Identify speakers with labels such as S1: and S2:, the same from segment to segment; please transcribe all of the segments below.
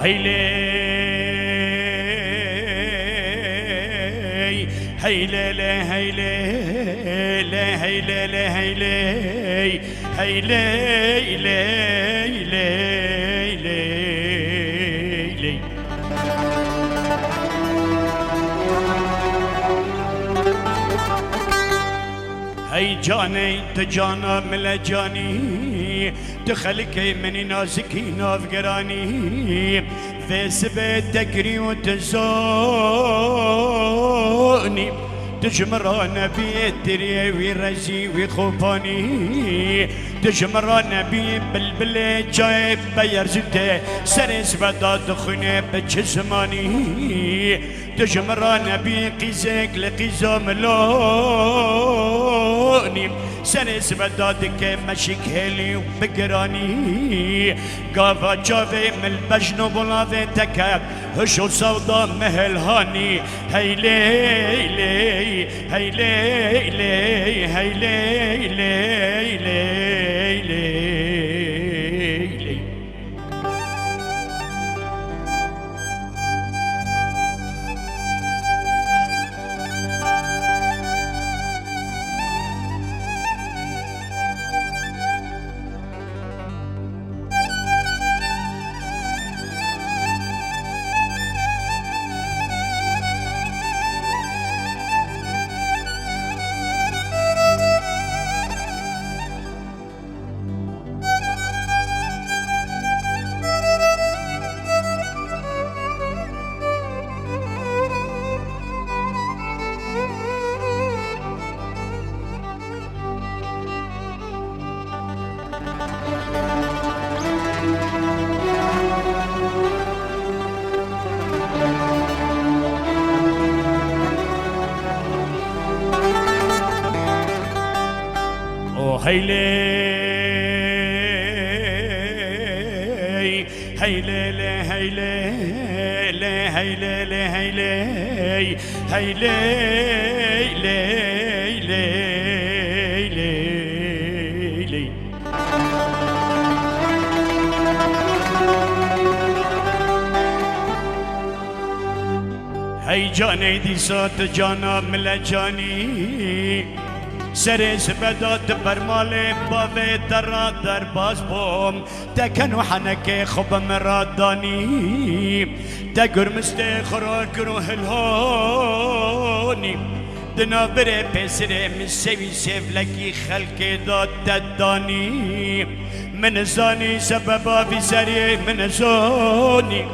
S1: هيلي هيلي لا هيلي لا هيلي لا هيلي هيلي لي هي جاني تجانا ملجاني تخلكي من نازكي نافقراني في سبت تكري وتزوني تجمران بيتري ويرزي ويخوفاني تجمران بي بالبلي جايب بيرزته سرس بداد خني بجسماني تجمران بي قيزك لقيزام لوني سرس بدادك مشيكلي وبقراني قافا جافي من البجن بلافي تكاب هشو سودا مهل هاني هيلي هيلي هيلي هيلي هيلي هيلي هيلي هيلي هيلي هيلي هيلي هي جاني دي صوت جانا ملجاني سرس بدات برمالي بافي ترى درباز بوم تكنو حنكي خب مراداني تقر مستخرا كروه الهوني دنابري بسري مسوي سيف لكي خلقي دات تداني من زاني سببا في سري من زوني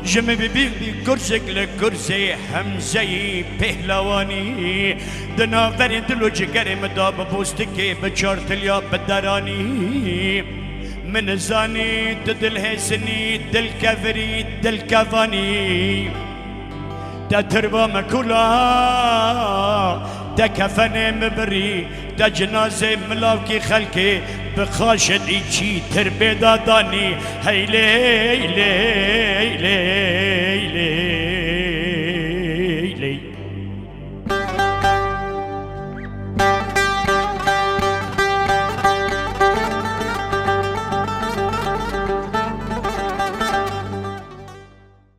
S1: جم ببي كرسك لكرسي حمزي بهلواني دنا فرد لو جگري مداب بوستكي بچارت اليا بدراني من زاني تدل هسني دل كفري دل كفاني تتربى مكولا تكفني مبري تجنازي ملاوكي خلكي بخاشد ايشي تربي داداني هيلي هيلي